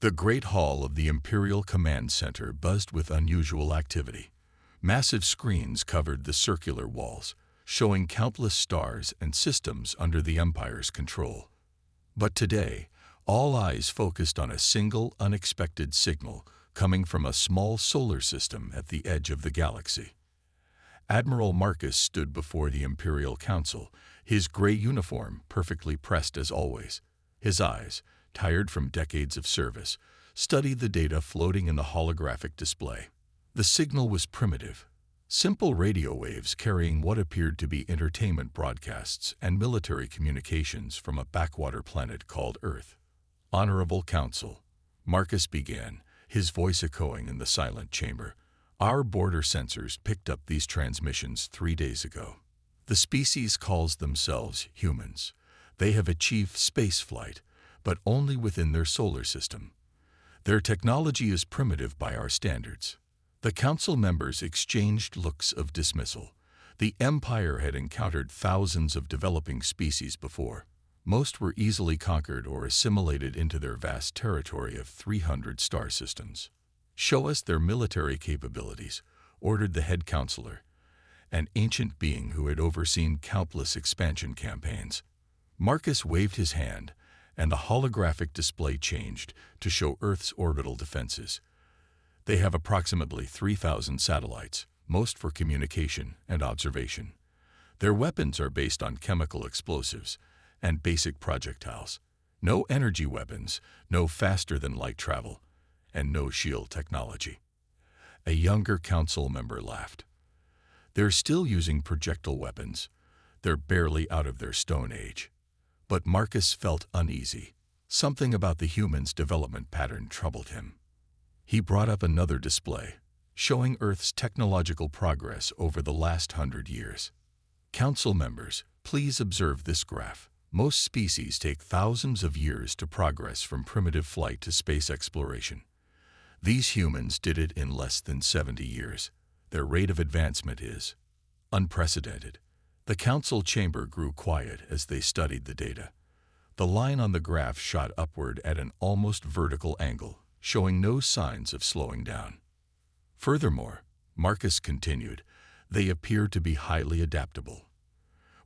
The Great Hall of the Imperial Command Center buzzed with unusual activity. Massive screens covered the circular walls, showing countless stars and systems under the Empire's control. But today, all eyes focused on a single, unexpected signal coming from a small solar system at the edge of the galaxy. Admiral Marcus stood before the Imperial Council, his gray uniform perfectly pressed as always. His eyes, tired from decades of service, studied the data floating in the holographic display. The signal was primitive, simple radio waves carrying what appeared to be entertainment broadcasts and military communications from a backwater planet called Earth. "Honorable Council," Marcus began, his voice echoing in the silent chamber. "Our border sensors picked up these transmissions 3 days ago. The species calls themselves humans. They have achieved spaceflight, but only within their solar system. Their technology is primitive by our standards." The council members exchanged looks of dismissal. The Empire had encountered thousands of developing species before. Most were easily conquered or assimilated into their vast territory of 300 star systems. "Show us their military capabilities," ordered the head counselor, an ancient being who had overseen countless expansion campaigns. Marcus waved his hand, and the holographic display changed to show Earth's orbital defenses. They have approximately 3,000 satellites, most for communication and observation. Their weapons are based on chemical explosives and basic projectiles. No energy weapons, no faster-than-light travel, and no shield technology. A younger council member laughed. "They're still using projectile weapons. They're barely out of their Stone Age." But Marcus felt uneasy. Something about the humans' development pattern troubled him. He brought up another display, showing Earth's technological progress over the last 100 years. "Council members, please observe this graph. Most species take thousands of years to progress from primitive flight to space exploration. These humans did it in less than 70 years. Their rate of advancement is unprecedented." The council chamber grew quiet as they studied the data. The line on the graph shot upward at an almost vertical angle, showing no signs of slowing down. Furthermore, Marcus continued, they appear to be highly adaptable.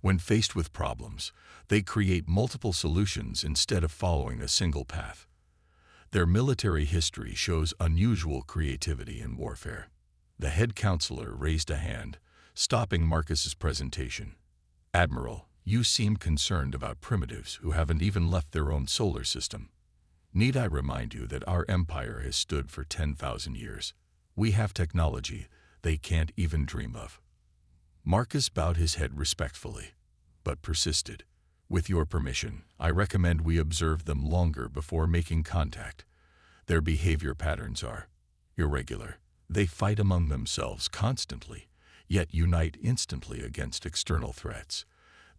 When faced with problems, they create multiple solutions instead of following a single path. Their military history shows unusual creativity in warfare. The head counselor raised a hand, stopping Marcus's presentation. "Admiral, you seem concerned about primitives who haven't even left their own solar system. Need I remind you that our empire has stood for 10,000 years? We have technology they can't even dream of." Marcus bowed his head respectfully, but persisted. "With your permission, I recommend we observe them longer before making contact. Their behavior patterns are irregular. They fight among themselves constantly, yet unite instantly against external threats.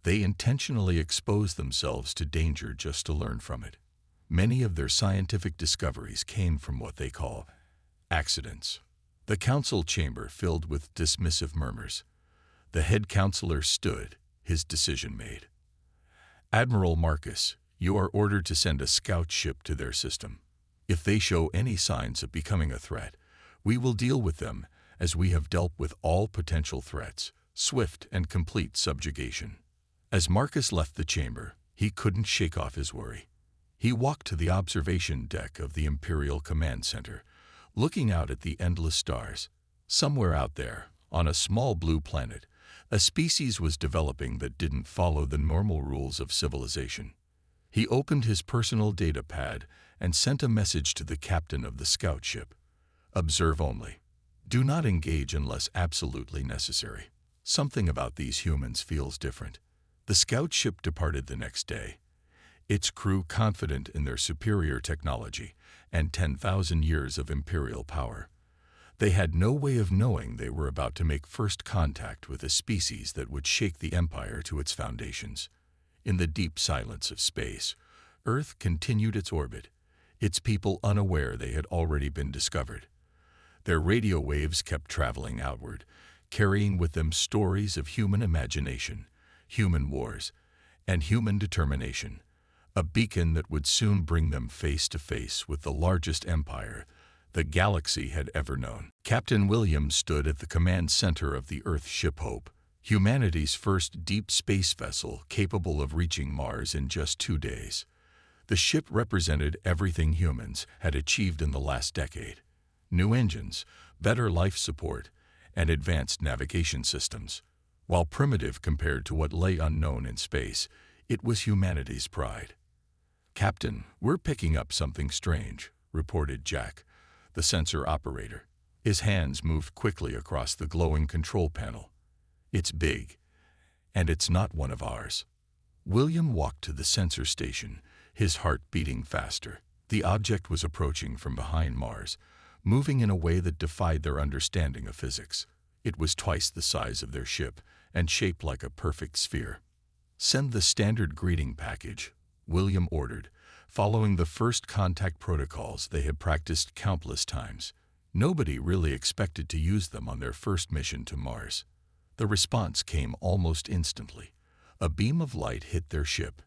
They intentionally expose themselves to danger just to learn from it. Many of their scientific discoveries came from what they call accidents." The council chamber filled with dismissive murmurs. The head counselor stood, his decision made. "Admiral Marcus, you are ordered to send a scout ship to their system. If they show any signs of becoming a threat, we will deal with them as we have dealt with all potential threats, swift and complete subjugation." As Marcus left the chamber, he couldn't shake off his worry. He walked to the observation deck of the Imperial Command Center, looking out at the endless stars. Somewhere out there, on a small blue planet, a species was developing that didn't follow the normal rules of civilization. He opened his personal data pad and sent a message to the captain of the scout ship. "Observe only. Do not engage unless absolutely necessary. Something about these humans feels different." The scout ship departed the next day, its crew confident in their superior technology and 10,000 years of imperial power. They had no way of knowing they were about to make first contact with a species that would shake the empire to its foundations. In the deep silence of space, Earth continued its orbit, its people unaware they had already been discovered. Their radio waves kept traveling outward, carrying with them stories of human imagination, human wars, and human determination. a beacon that would soon bring them face to face with the largest empire the galaxy had ever known. Captain Williams stood at the command center of the Earth ship Hope, humanity's first deep space vessel capable of reaching Mars in just 2 days. The ship represented everything humans had achieved in the last decade: new engines, better life support, and advanced navigation systems. While primitive compared to what lay unknown in space, it was humanity's pride. "Captain, we're picking up something strange," reported Jack, the sensor operator. His hands moved quickly across the glowing control panel. "It's big, and it's not one of ours." William walked to the sensor station, his heart beating faster. The object was approaching from behind Mars, moving in a way that defied their understanding of physics. It was twice the size of their ship and shaped like a perfect sphere. "Send the standard greeting package," William ordered, following the first contact protocols they had practiced countless times. Nobody really expected to use them on their first mission to Mars. The response came almost instantly. A beam of light hit their ship,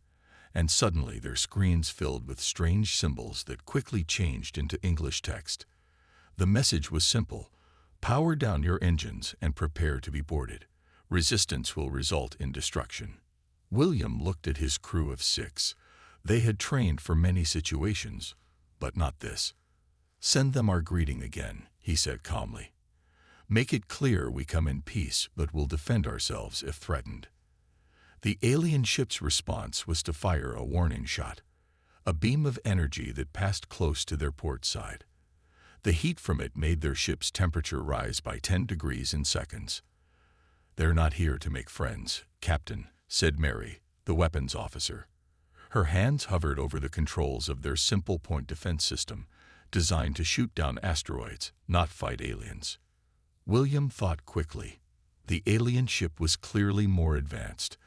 and suddenly their screens filled with strange symbols that quickly changed into English text. The message was simple: "Power down your engines and prepare to be boarded. Resistance will result in destruction." William looked at his crew of 6. They had trained for many situations, but not this. "Send them our greeting again," he said calmly. "Make it clear we come in peace but will defend ourselves if threatened." The alien ship's response was to fire a warning shot, a beam of energy that passed close to their port side. The heat from it made their ship's temperature rise by 10 degrees in seconds. "They're not here to make friends, Captain," said Mary, the weapons officer. Her hands hovered over the controls of their simple point defense system, designed to shoot down asteroids, not fight aliens. William thought quickly. The alien ship was clearly more advanced,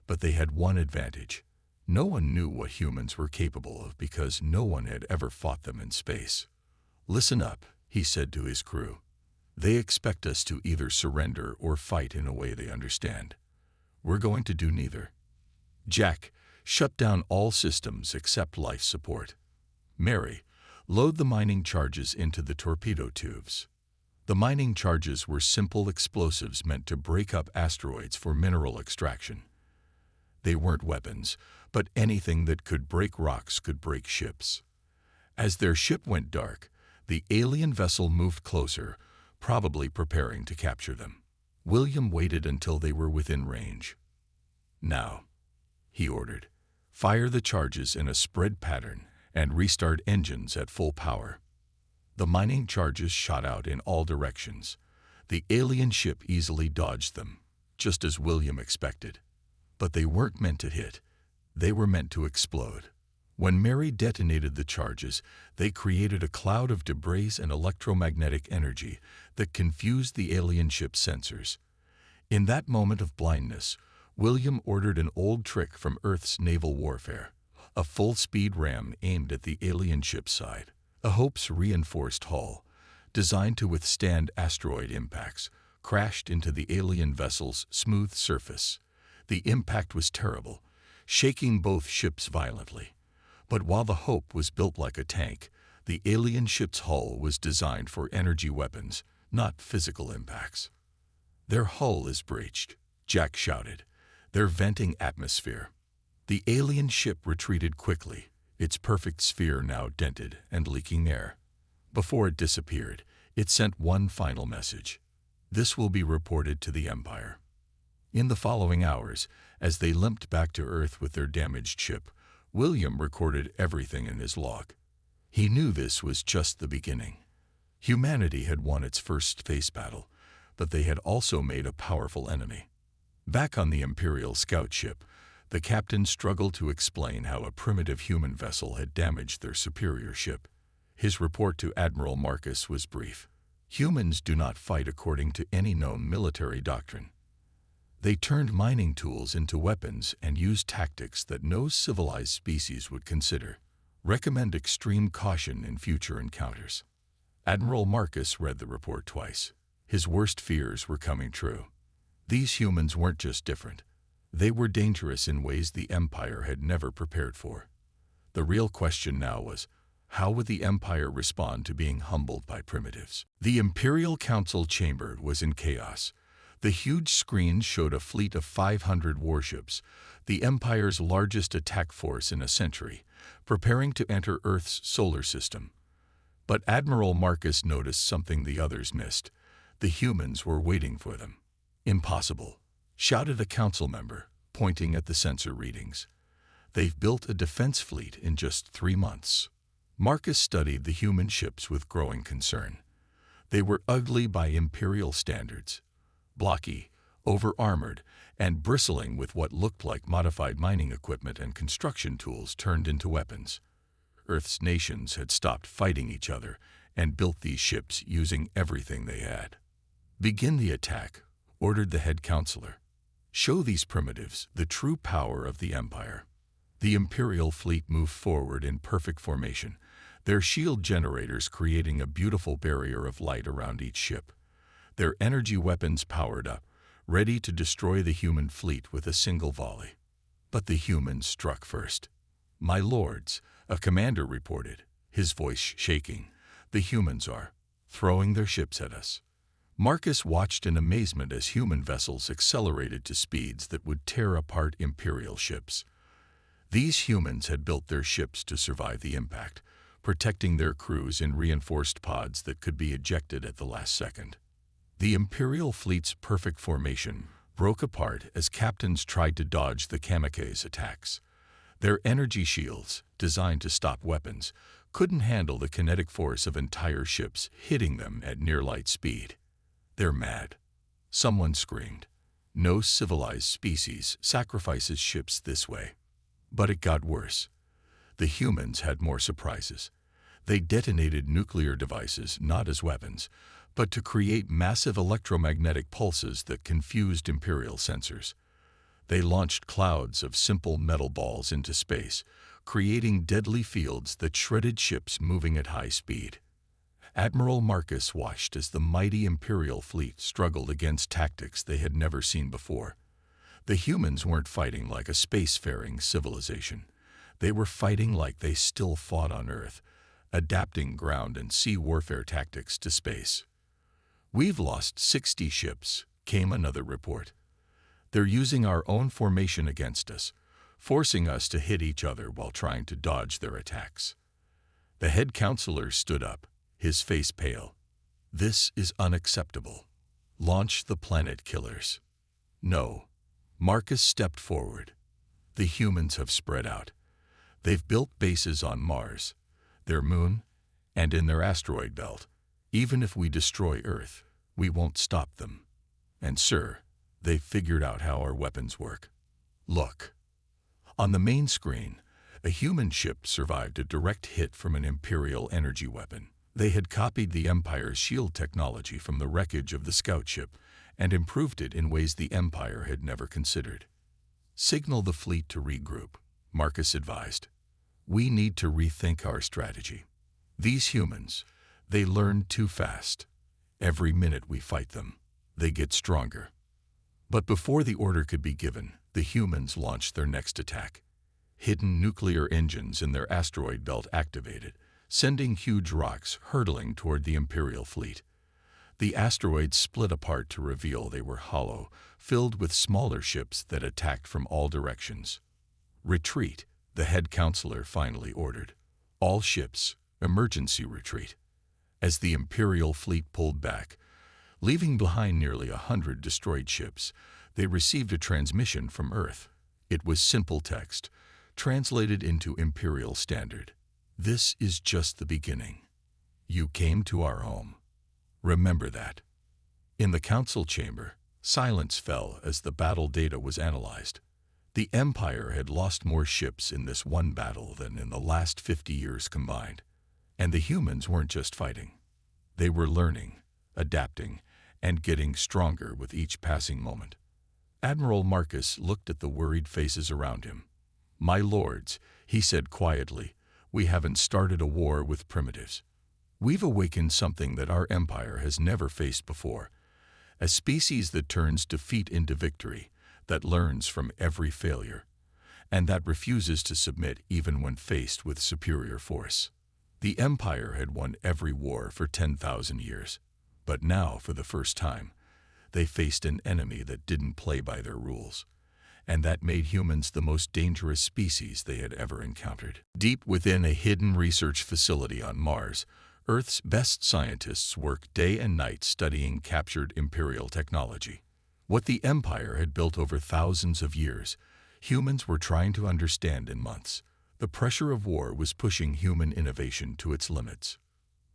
but they had one advantage. No one knew what humans were capable of because no one had ever fought them in space. "Listen up," he said to his crew. "They expect us to either surrender or fight in a way they understand. We're going to do neither. Jack, shut down all systems except life support. Mary, load the mining charges into the torpedo tubes." The mining charges were simple explosives meant to break up asteroids for mineral extraction. They weren't weapons, but anything that could break rocks could break ships. As their ship went dark, the alien vessel moved closer, probably preparing to capture them. William waited until they were within range. "Now," he ordered, "fire the charges in a spread pattern and restart engines at full power." The mining charges shot out in all directions. The alien ship easily dodged them, just as William expected. But they weren't meant to hit. They were meant to explode. When Mary detonated the charges, they created a cloud of debris and electromagnetic energy that confused the alien ship's sensors. In that moment of blindness, William ordered an old trick from Earth's naval warfare: a full-speed ram aimed at the alien ship's side. A Hope's reinforced hull, designed to withstand asteroid impacts, crashed into the alien vessel's smooth surface. The impact was terrible, shaking both ships violently. But while the Hope was built like a tank, the alien ship's hull was designed for energy weapons, not physical impacts. "Their hull is breached," Jack shouted. "They're venting atmosphere." The alien ship retreated quickly, its perfect sphere now dented and leaking air. Before it disappeared, it sent one final message: "This will be reported to the Empire." In the following hours, as they limped back to Earth with their damaged ship, William recorded everything in his log. He knew this was just the beginning. Humanity had won its first space battle, but they had also made a powerful enemy. Back on the Imperial scout ship, the captain struggled to explain how a primitive human vessel had damaged their superior ship. His report to Admiral Marcus was brief. "Humans do not fight according to any known military doctrine. They turned mining tools into weapons and used tactics that no civilized species would consider. Recommend extreme caution in future encounters." Admiral Marcus read the report twice. His worst fears were coming true. These humans weren't just different. They were dangerous in ways the Empire had never prepared for. The real question now was, how would the Empire respond to being humbled by primitives? The Imperial Council chamber was in chaos. The huge screens showed a fleet of 500 warships, the Empire's largest attack force in a century, preparing to enter Earth's solar system. But Admiral Marcus noticed something the others missed. The humans were waiting for them. "Impossible," shouted a council member, pointing at the sensor readings. "They've built a defense fleet in just 3 months." Marcus studied the human ships with growing concern. They were ugly by Imperial standards, blocky, over-armored, and bristling with what looked like modified mining equipment and construction tools turned into weapons. Earth's nations had stopped fighting each other and built these ships using everything they had. "Begin the attack," ordered the head counselor. "Show these primitives the true power of the Empire." The Imperial fleet moved forward in perfect formation, their shield generators creating a beautiful barrier of light around each ship. Their energy weapons powered up, ready to destroy the human fleet with a single volley. But the humans struck first. "My lords," a commander reported, his voice shaking, "the humans are throwing their ships at us." Marcus watched in amazement as human vessels accelerated to speeds that would tear apart Imperial ships. These humans had built their ships to survive the impact, protecting their crews in reinforced pods that could be ejected at the last second. The Imperial fleet's perfect formation broke apart as captains tried to dodge the kamikaze attacks. Their energy shields, designed to stop weapons, couldn't handle the kinetic force of entire ships hitting them at near-light speed. "They're mad," someone screamed. "No civilized species sacrifices ships this way." But it got worse. The humans had more surprises. They detonated nuclear devices not as weapons, but to create massive electromagnetic pulses that confused Imperial sensors. They launched clouds of simple metal balls into space, creating deadly fields that shredded ships moving at high speed. Admiral Marcus watched as the mighty Imperial fleet struggled against tactics they had never seen before. The humans weren't fighting like a spacefaring civilization. They were fighting like they still fought on Earth, adapting ground and sea warfare tactics to space. "We've lost 60 ships," came another report. "They're using our own formation against us, forcing us to hit each other while trying to dodge their attacks." The head counselor stood up, his face pale. "This is unacceptable. Launch the planet killers." "No." Marcus stepped forward. "The humans have spread out. They've built bases on Mars, their moon, and in their asteroid belt. Even if we destroy Earth, we won't stop them. And sir, they've figured out how our weapons work. Look." On the main screen, a human ship survived a direct hit from an Imperial energy weapon. They had copied the Empire's shield technology from the wreckage of the scout ship and improved it in ways the Empire had never considered. "Signal the fleet to regroup," Marcus advised. "We need to rethink our strategy. These humans, they learn too fast. Every minute we fight them, they get stronger." But before the order could be given, the humans launched their next attack. Hidden nuclear engines in their asteroid belt activated, sending huge rocks hurtling toward the Imperial fleet. The asteroids split apart to reveal they were hollow, filled with smaller ships that attacked from all directions. "Retreat," the head counselor finally ordered. "All ships, emergency retreat." As the Imperial fleet pulled back, leaving behind nearly 100 destroyed ships, they received a transmission from Earth. It was simple text, translated into Imperial Standard. "This is just the beginning. You came to our home. Remember that." In the council chamber, silence fell as the battle data was analyzed. The Empire had lost more ships in this one battle than in the last 50 years combined. And the humans weren't just fighting. They were learning, adapting, and getting stronger with each passing moment. Admiral Marcus looked at the worried faces around him. "My lords," he said quietly, "we haven't started a war with primitives. We've awakened something that our empire has never faced before, a species that turns defeat into victory, that learns from every failure. and that refuses to submit even when faced with superior force. The Empire had won every war for 10,000 years, but now, for the first time, they faced an enemy that didn't play by their rules, and that made humans the most dangerous species they had ever encountered. Deep within a hidden research facility on Mars, Earth's best scientists worked day and night studying captured Imperial technology. What the Empire had built over thousands of years, humans were trying to understand in months. The pressure of war was pushing human innovation to its limits.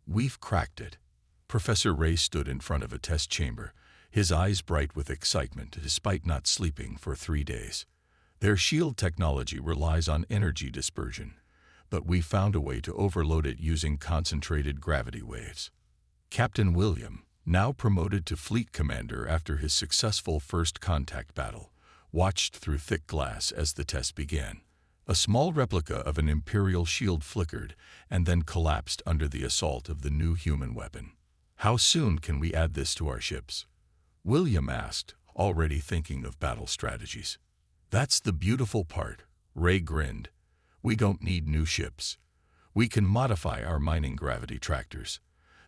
"We've cracked it." Professor Ray stood in front of a test chamber, his eyes bright with excitement despite not sleeping for 3 days. "Their shield technology relies on energy dispersion, but we found a way to overload it using concentrated gravity waves." Captain William, now promoted to fleet commander after his successful first contact battle, watched through thick glass as the test began. A small replica of an Imperial shield flickered and then collapsed under the assault of the new human weapon. "How soon can we add this to our ships?" William asked, already thinking of battle strategies. "That's the beautiful part," Ray grinned. "We don't need new ships. We can modify our mining gravity tractors."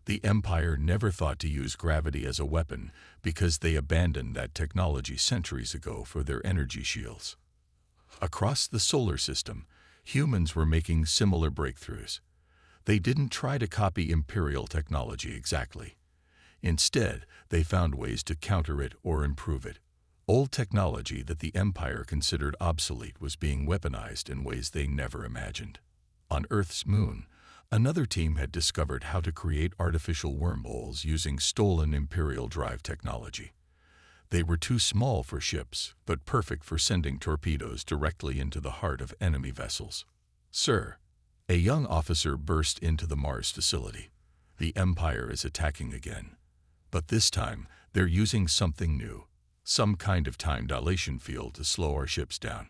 The Empire never thought to use gravity as a weapon because they abandoned that technology centuries ago for their energy shields. Across the solar system, humans were making similar breakthroughs. They didn't try to copy Imperial technology exactly. Instead, they found ways to counter it or improve it. Old technology that the Empire considered obsolete was being weaponized in ways they never imagined. On Earth's moon, another team had discovered how to create artificial wormholes using stolen Imperial drive technology. They were too small for ships, but perfect for sending torpedoes directly into the heart of enemy vessels. "Sir," a young officer burst into the Mars facility. "The Empire is attacking again. But this time, they're using something new, some kind of time dilation field to slow our ships down."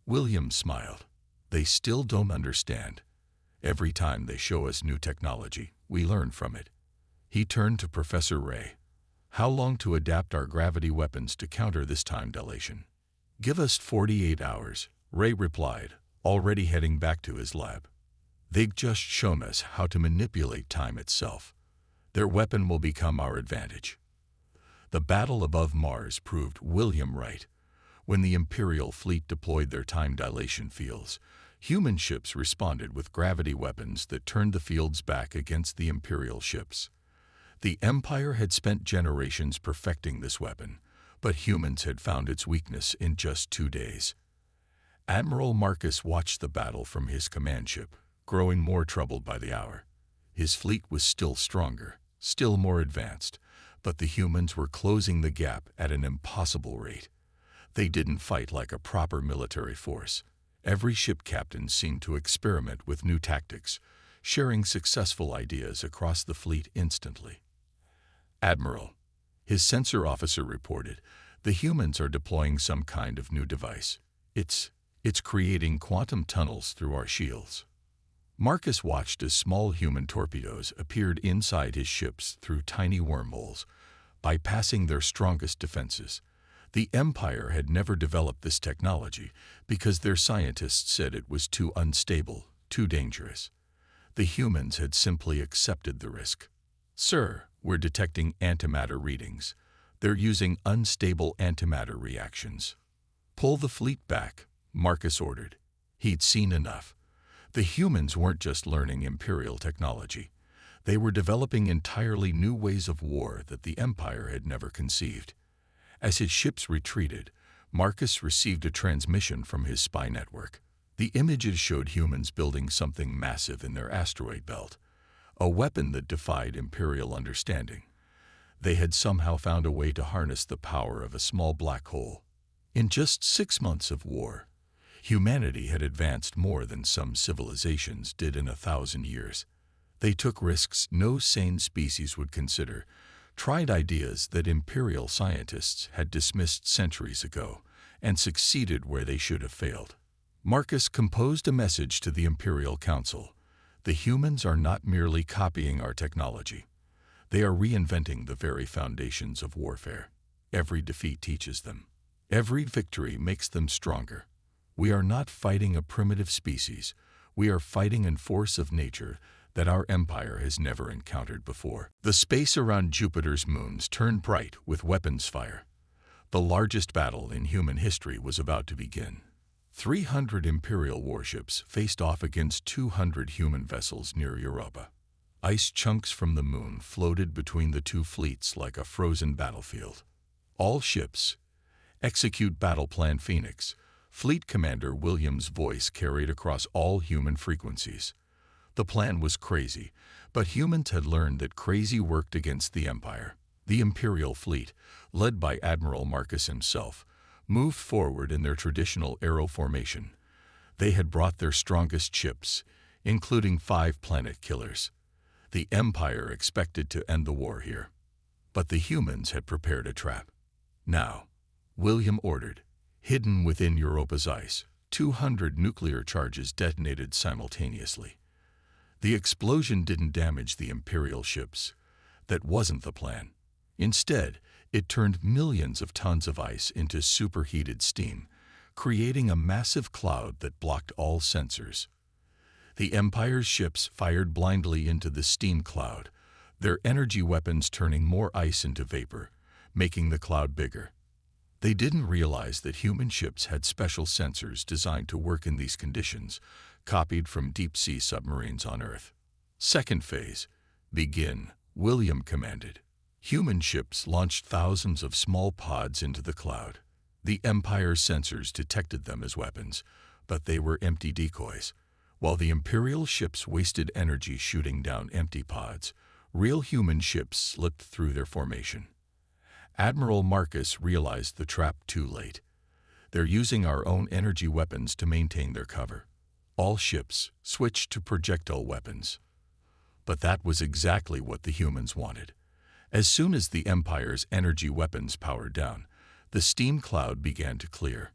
William smiled. "They still don't understand. Every time they show us new technology, we learn from it." He turned to Professor Ray. "How long to adapt our gravity weapons to counter this time dilation?" "Give us 48 hours, Ray replied, already heading back to his lab. "They've just shown us how to manipulate time itself. Their weapon will become our advantage." The battle above Mars proved William right. When the Imperial fleet deployed their time dilation fields, human ships responded with gravity weapons that turned the fields back against the Imperial ships. The Empire had spent generations perfecting this weapon, but humans had found its weakness in just 2 days. Admiral Marcus watched the battle from his command ship, growing more troubled by the hour. His fleet was still stronger, still more advanced, but the humans were closing the gap at an impossible rate. They didn't fight like a proper military force. Every ship captain seemed to experiment with new tactics, sharing successful ideas across the fleet instantly. "Admiral," his sensor officer reported, "the humans are deploying some kind of new device. It's creating quantum tunnels through our shields." Marcus watched as small human torpedoes appeared inside his ships through tiny wormholes, bypassing their strongest defenses. The Empire had never developed this technology because their scientists said it was too unstable, too dangerous. The humans had simply accepted the risk. "Sir, we're detecting antimatter readings. They're using unstable antimatter reactions." "Pull the fleet back," Marcus ordered. He'd seen enough. The humans weren't just learning Imperial technology. They were developing entirely new ways of war that the Empire had never conceived. As his ships retreated, Marcus received a transmission from his spy network. The images showed humans building something massive in their asteroid belt, a weapon that defied Imperial understanding. They had somehow found a way to harness the power of a small black hole. In just 6 months of war, humanity had advanced more than some civilizations did in 1,000 years. They took risks no sane species would consider, tried ideas that Imperial scientists had dismissed centuries ago, and succeeded where they should have failed. Marcus composed a message to the Imperial Council. "The humans are not merely copying our technology. They are reinventing the very foundations of warfare. Every defeat teaches them. Every victory makes them stronger. We are not fighting a primitive species. We are fighting a force of nature that our empire has never encountered before. The space around Jupiter's moons turned bright with weapons fire. The largest battle in human history was about to begin. 300 Imperial warships faced off against 200 human vessels near Europa. Ice chunks from the moon floated between the two fleets like a frozen battlefield. All ships, execute Battle Plan Phoenix. Fleet Commander William's voice carried across all human frequencies. The plan was crazy, but humans had learned that crazy worked against the Empire. The Imperial fleet, led by Admiral Marcus himself, moved forward in their traditional arrow formation. They had brought their strongest ships, including 5 planet killers. The Empire expected to end the war here. But the humans had prepared a trap. Now, William ordered, hidden within Europa's ice, 200 nuclear charges detonated simultaneously. The explosion didn't damage the Imperial ships. That wasn't the plan. Instead, it turned millions of tons of ice into superheated steam, creating a massive cloud that blocked all sensors. The Empire's ships fired blindly into the steam cloud, their energy weapons turning more ice into vapor, making the cloud bigger. They didn't realize that human ships had special sensors designed to work in these conditions, copied from deep-sea submarines on Earth. Second phase, begin, William commanded. Human ships launched thousands of small pods into the cloud. The Empire's sensors detected them as weapons, but they were empty decoys. While the Imperial ships wasted energy shooting down empty pods, real human ships slipped through their formation. Admiral Marcus realized the trap too late. They're using our own energy weapons to maintain their cover. All ships switched to projectile weapons. But that was exactly what the humans wanted. As soon as the Empire's energy weapons powered down, the steam cloud began to clear.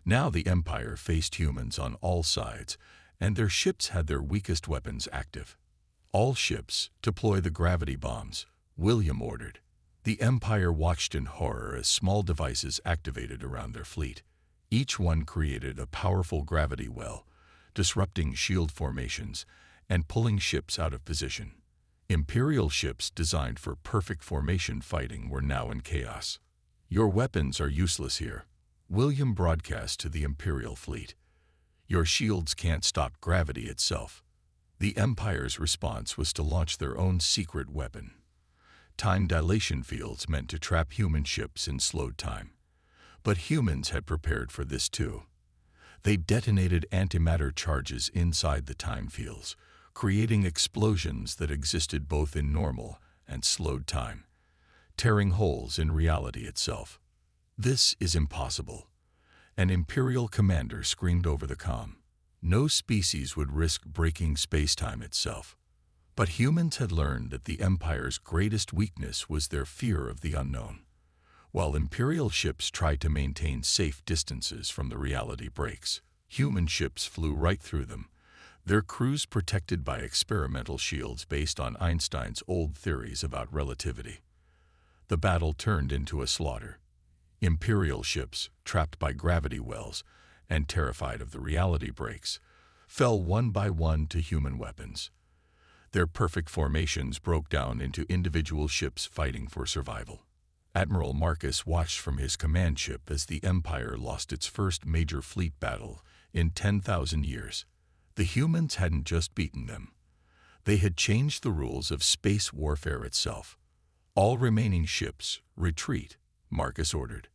Now the Empire faced humans on all sides, and their ships had their weakest weapons active. All ships deploy the gravity bombs, William ordered. The Empire watched in horror as small devices activated around their fleet. Each one created a powerful gravity well, disrupting shield formations and pulling ships out of position. Imperial ships designed for perfect formation fighting were now in chaos. Your weapons are useless here, William broadcast to the Imperial fleet. Your shields can't stop gravity itself. The Empire's response was to launch their own secret weapon. Time dilation fields meant to trap human ships in slowed time. But humans had prepared for this too. They detonated antimatter charges inside the time fields, creating explosions that existed both in normal and slowed time, tearing holes in reality itself. This is impossible. An Imperial commander screamed over the comm. No species would risk breaking space-time itself. But humans had learned that the Empire's greatest weakness was their fear of the unknown. While Imperial ships tried to maintain safe distances from the reality breaks, human ships flew right through them, their crews protected by experimental shields based on Einstein's old theories about relativity. The battle turned into a slaughter. Imperial ships, trapped by gravity wells and terrified of the reality breaks, fell one by one to human weapons. Their perfect formations broke down into individual ships fighting for survival. Admiral Marcus watched from his command ship as the Empire lost its first major fleet battle in 10,000 years. The humans hadn't just beaten them. They had changed the rules of space warfare itself. All remaining ships, retreat, Marcus ordered.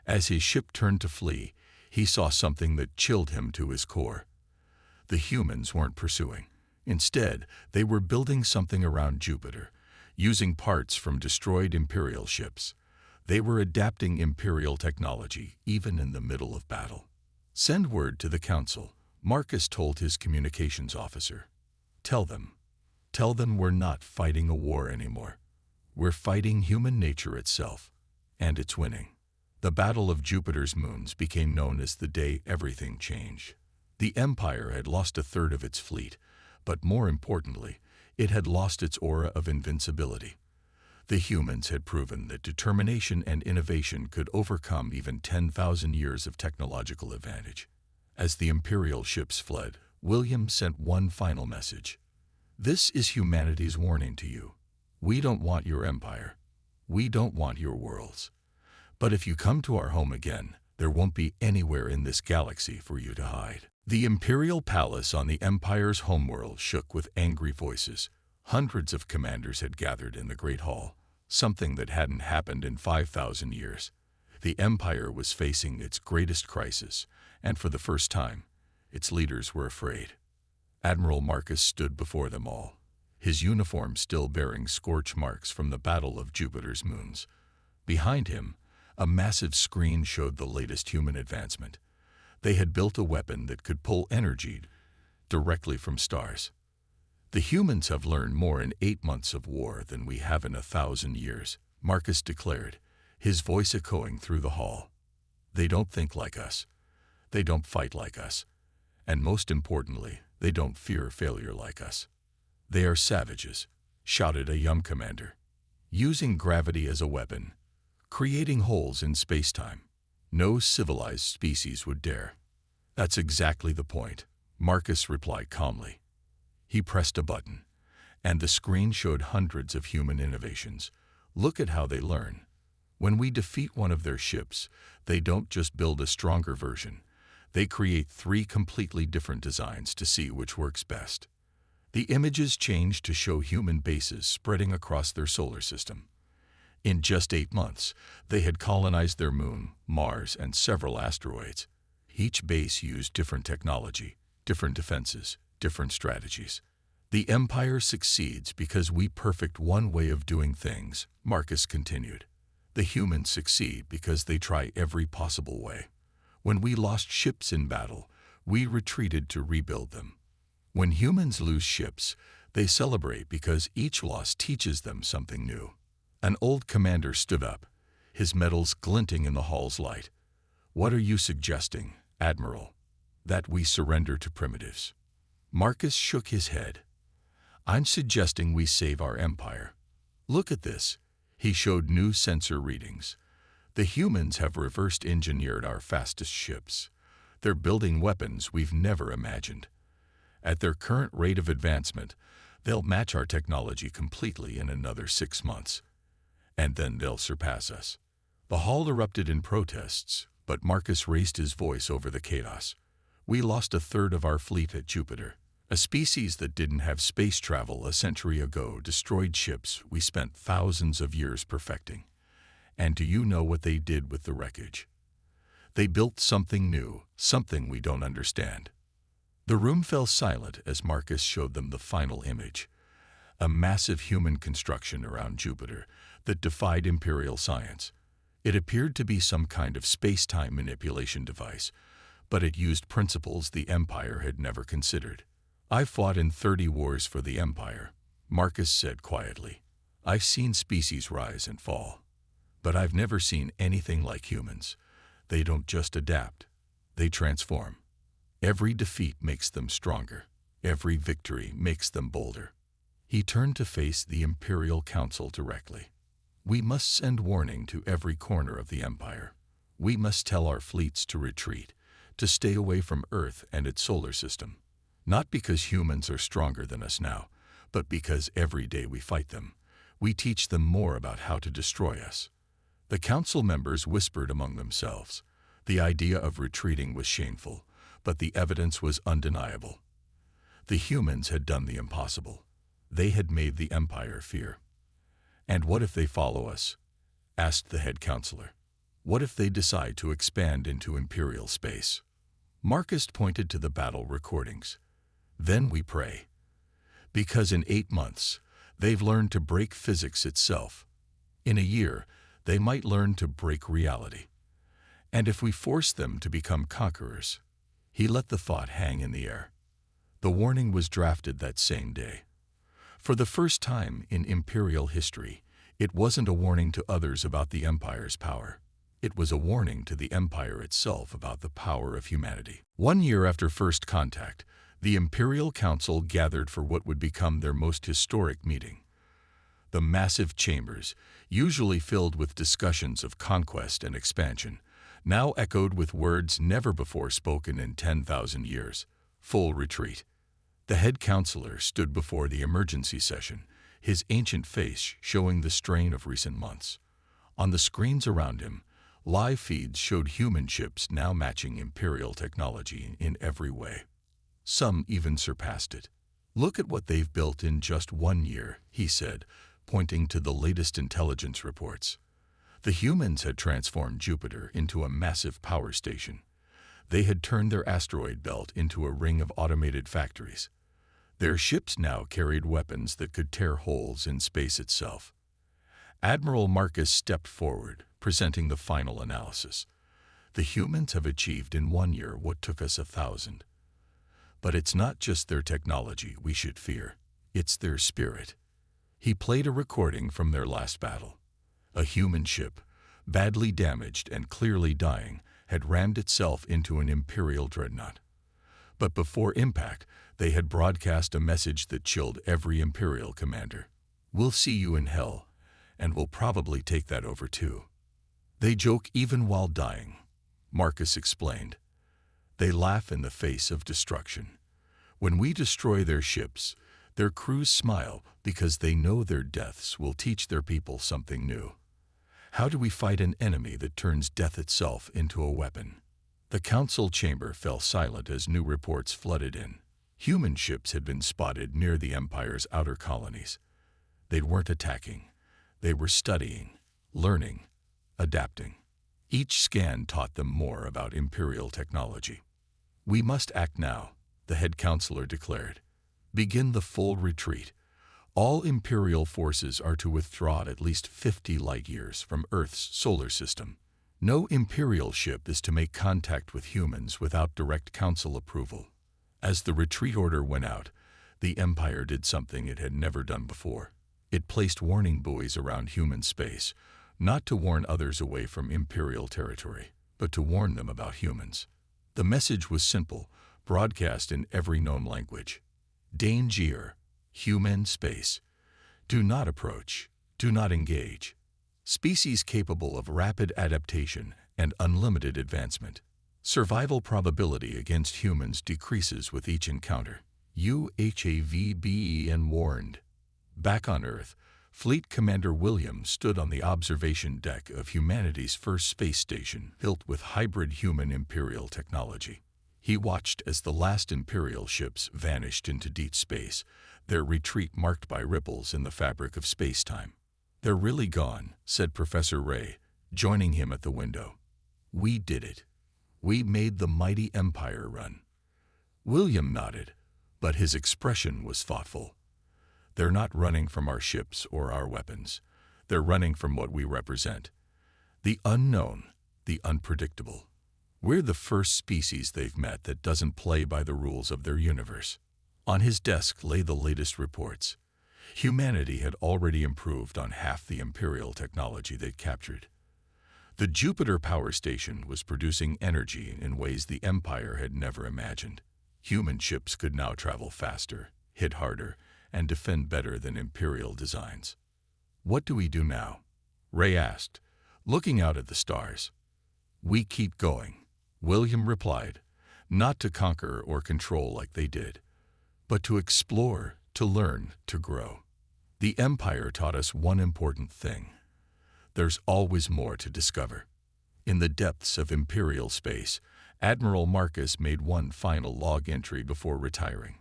As his ship turned to flee, he saw something that chilled him to his core. The humans weren't pursuing. Instead, they were building something around Jupiter, using parts from destroyed Imperial ships. They were adapting Imperial technology, even in the middle of battle. Send word to the Council, Marcus told his communications officer. Tell them we're not fighting a war anymore. We're fighting human nature itself, and it's winning. The Battle of Jupiter's moons became known as the day everything changed. The Empire had lost a third of its fleet, but more importantly, it had lost its aura of invincibility. The humans had proven that determination and innovation could overcome even 10,000 years of technological advantage. As the Imperial ships fled, William sent one final message. "This is humanity's warning to you. We don't want your empire. We don't want your worlds. But if you come to our home again, there won't be anywhere in this galaxy for you to hide." The Imperial Palace on the Empire's homeworld shook with angry voices. Hundreds of commanders had gathered in the Great Hall, something that hadn't happened in 5,000 years. The Empire was facing its greatest crisis, and for the first time, its leaders were afraid. Admiral Marcus stood before them all, his uniform still bearing scorch marks from the Battle of Jupiter's moons. Behind him, a massive screen showed the latest human advancement. They had built a weapon that could pull energy directly from stars. "The humans have learned more in 8 months of war than we have in 1,000 years, Marcus declared, his voice echoing through the hall. "They don't think like us. They don't fight like us. And most importantly, they don't fear failure like us. They are savages," shouted a young commander. "Using gravity as a weapon, creating holes in space-time. No civilized species would dare." "That's exactly the point," Marcus replied calmly. He pressed a button, and the screen showed hundreds of human innovations. "Look at how they learn. When we defeat one of their ships, they don't just build a stronger version. They create 3 completely different designs to see which works best." The images changed to show human bases spreading across their solar system. In just 8 months, they had colonized their moon, Mars, and several asteroids. Each base used different technology, different defenses, different strategies. "The Empire succeeds because we perfect one way of doing things," Marcus continued. "The humans succeed because they try every possible way. When we lost ships in battle, we retreated to rebuild them. When humans lose ships, they celebrate because each loss teaches them something new." An old commander stood up, his medals glinting in the hall's light. "What are you suggesting, Admiral? That we surrender to primitives?" Marcus shook his head. "I'm suggesting we save our empire. Look at this." He showed new sensor readings. "The humans have reversed engineered our fastest ships. They're building weapons we've never imagined. At their current rate of advancement, they'll match our technology completely in another 6 months. And then they'll surpass us." The hall erupted in protests, but Marcus raised his voice over the chaos. "We lost 1/3 of our fleet at Jupiter. A species that didn't have space travel a century ago destroyed ships we spent thousands of years perfecting. And do you know what they did with the wreckage? They built something new, something we don't understand." The room fell silent as Marcus showed them the final image. A massive human construction around Jupiter that defied Imperial science. It appeared to be some kind of space-time manipulation device, but it used principles the Empire had never considered. "I've fought in 30 wars for the Empire," Marcus said quietly. "I've seen species rise and fall. But I've never seen anything like humans. They don't just adapt, they transform. Every defeat makes them stronger. Every victory makes them bolder." He turned to face the Imperial Council directly. "We must send warning to every corner of the Empire. We must tell our fleets to retreat, to stay away from Earth and its solar system. Not because humans are stronger than us now, but because every day we fight them, we teach them more about how to destroy us." The council members whispered among themselves. The idea of retreating was shameful, but the evidence was undeniable. The humans had done the impossible. They had made the Empire fear. "And what if they follow us?" asked the head counselor. "What if they decide to expand into Imperial space?" Marcus pointed to the battle recordings. "Then we pray. Because in 8 months, they've learned to break physics itself. In a year, they might learn to break reality. And if we force them to become conquerors..." He let the thought hang in the air. The warning was drafted that same day. For the first time in Imperial history, it wasn't a warning to others about the Empire's power. It was a warning to the Empire itself about the power of humanity. 1 year after first contact, the Imperial Council gathered for what would become their most historic meeting. The massive chambers, usually filled with discussions of conquest and expansion, now echoed with words never before spoken in 10,000 years. Full retreat. The head counselor stood before the emergency session, his ancient face showing the strain of recent months. On the screens around him, live feeds showed human ships now matching Imperial technology in every way. Some even surpassed it. "Look at what they've built in just 1 year," he said, pointing to the latest intelligence reports. The humans had transformed Jupiter into a massive power station. They had turned their asteroid belt into a ring of automated factories. Their ships now carried weapons that could tear holes in space itself. Admiral Marcus stepped forward, presenting the final analysis. "The humans have achieved in 1 year what took us 1,000. But it's not just their technology we should fear, it's their spirit." He played a recording from their last battle. A human ship, badly damaged and clearly dying, had rammed itself into an Imperial dreadnought. But before impact, they had broadcast a message that chilled every Imperial commander. "We'll see you in hell, and we'll probably take that over too." "They joke even while dying," Marcus explained. "They laugh in the face of destruction. When we destroy their ships, their crews smile because they know their deaths will teach their people something new. How do we fight an enemy that turns death itself into a weapon?" The council chamber fell silent as new reports flooded in. Human ships had been spotted near the Empire's outer colonies. They weren't attacking. They were studying, learning, adapting. Each scan taught them more about Imperial technology. "We must act now," the head counselor declared. "Begin the full retreat. All Imperial forces are to withdraw at least 50 light-years from Earth's solar system. No Imperial ship is to make contact with humans without direct council approval." As the retreat order went out, the Empire did something it had never done before. It placed warning buoys around human space, not to warn others away from Imperial territory, but to warn them about humans. The message was simple, broadcast in every known language. "Danger. Human space. Do not approach. Do not engage. Species capable of rapid adaptation and unlimited advancement. Survival probability against humans decreases with each encounter. UHAVBEN warned." Back on Earth, Fleet Commander William stood on the observation deck of humanity's first space station built with hybrid human-Imperial technology. He watched as the last Imperial ships vanished into deep space, their retreat marked by ripples in the fabric of space-time. "They're really gone," said Professor Ray, joining him at the window. "We did it. We made the mighty Empire run." William nodded, but his expression was thoughtful. "They're not running from our ships or our weapons. They're running from what we represent. The unknown, the unpredictable. We're the first species they've met that doesn't play by the rules of their universe." On his desk lay the latest reports. Humanity had already improved on half the Imperial technology they'd captured. The Jupiter power station was producing energy in ways the Empire had never imagined. Human ships could now travel faster, hit harder, and defend better than Imperial designs. "What do we do now?" Ray asked, looking out at the stars. "We keep going," William replied, "not to conquer or control like they did, but to explore, to learn, to grow. The Empire taught us one important thing. There's always more to discover." In the depths of Imperial space, Admiral Marcus made one final log entry before retiring.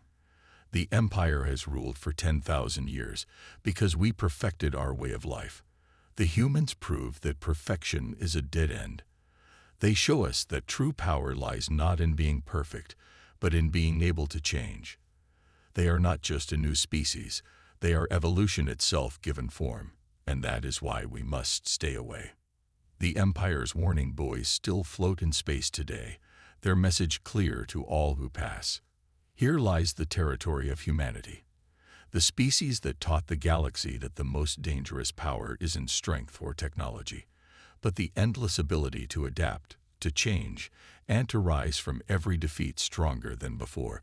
"The Empire has ruled for 10,000 years because we perfected our way of life. The humans prove that perfection is a dead end. They show us that true power lies not in being perfect, but in being able to change. They are not just a new species, they are evolution itself given form, and that is why we must stay away." The Empire's warning buoys still float in space today, their message clear to all who pass. Here lies the territory of humanity, the species that taught the galaxy that the most dangerous power isn't strength or technology, but the endless ability to adapt, to change, and to rise from every defeat stronger than before.